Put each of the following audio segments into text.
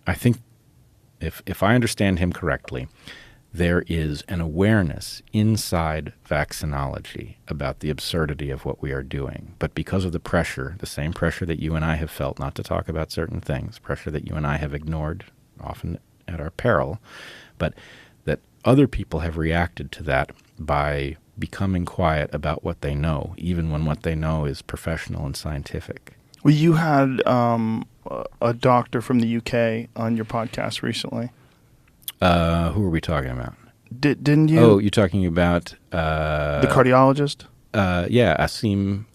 I think if I understand him correctly, there is an awareness inside vaccinology about the absurdity of what we are doing. But because of the pressure, the same pressure that you and I have felt not to talk about certain things, pressure that you and I have ignored, often at our peril, but that other people have reacted to that by becoming quiet about what they know, even when what they know is professional and scientific. Well, you had a doctor from the UK on your podcast recently. Who are we talking about? Didn't you? Oh, you're talking about the cardiologist? Yeah, Aseem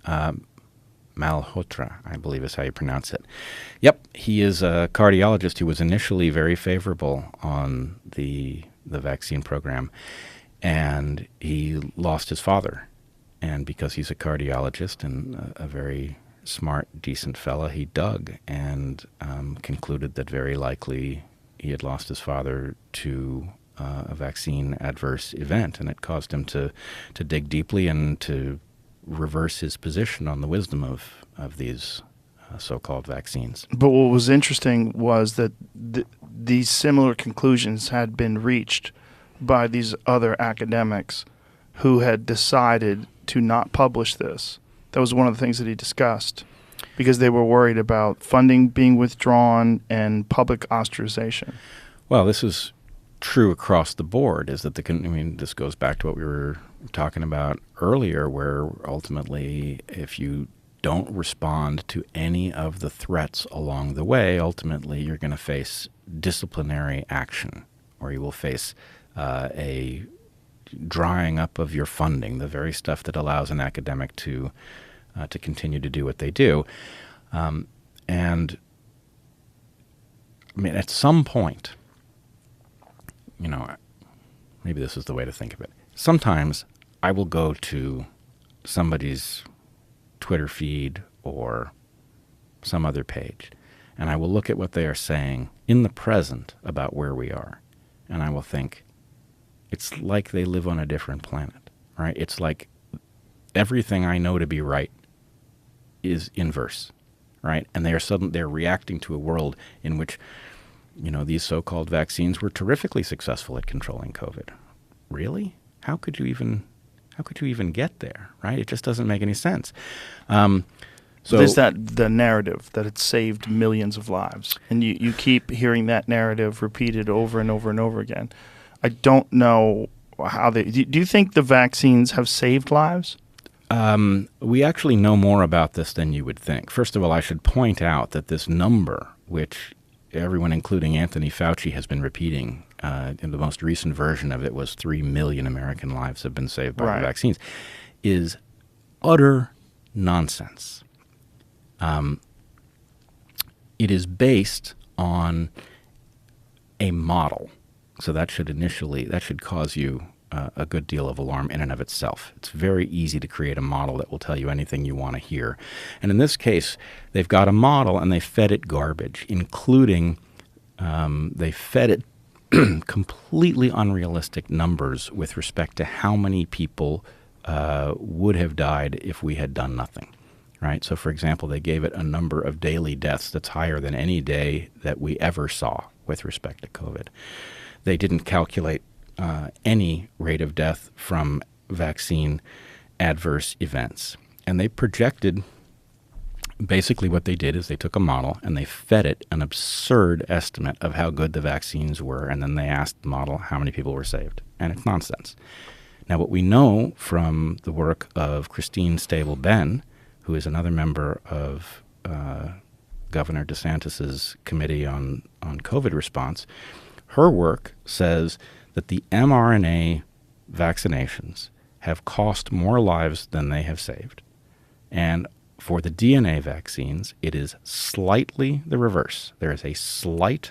Malhotra, I believe is how you pronounce it. Yep, he is a cardiologist who was initially very favorable on the vaccine program, and he lost his father. And because he's a cardiologist and a very smart, decent fella, he dug and concluded that very likely he had lost his father to a vaccine adverse event, and it caused him to dig deeply and to reverse his position on the wisdom of these so-called vaccines. But what was interesting was that these similar conclusions had been reached by these other academics who had decided to not publish this. That was one of the things that he discussed, because they were worried about funding being withdrawn and public ostracization. Well, this is true across the board. Is that this goes back to what we were talking about earlier, where ultimately, if you don't respond to any of the threats along the way, ultimately you're going to face disciplinary action, or you will face a drying up of your funding, the very stuff that allows an academic to continue to do what they do. And I mean, at some point, maybe this is the way to think of it. Sometimes I will go to somebody's Twitter feed or some other page, and I will look at what they are saying in the present about where we are, and I will think, it's like they live on a different planet, right? It's like everything I know to be right is inverse, right? And they're reacting to a world in which, these so-called vaccines were terrifically successful at controlling COVID. Really? How could you even get there, right? It just doesn't make any sense. So there's the narrative that it saved millions of lives, and you keep hearing that narrative repeated over and over and over again. I don't know how do you think the vaccines have saved lives? We actually know more about this than you would think. First of all, I should point out that this number, which everyone, including Anthony Fauci, has been repeating, in the most recent version of it was 3 million American lives have been saved by the vaccines, is utter nonsense. It is based on a model. So that should cause you a good deal of alarm in and of itself. It's very easy to create a model that will tell you anything you want to hear. And in this case, they've got a model and they fed it garbage, including they fed it completely unrealistic numbers with respect to how many people would have died if we had done nothing. Right? So, for example, they gave it a number of daily deaths that's higher than any day that we ever saw with respect to COVID. They didn't calculate any rate of death from vaccine adverse events. And they projected, basically what they did is they took a model and they fed it an absurd estimate of how good the vaccines were, and then they asked the model how many people were saved. And it's nonsense. Now, what we know from the work of Christine Stable-Benn, who is another member of Governor DeSantis's committee on COVID response, her work says that the mRNA vaccinations have cost more lives than they have saved. And for the DNA vaccines, it is slightly the reverse. There is a slight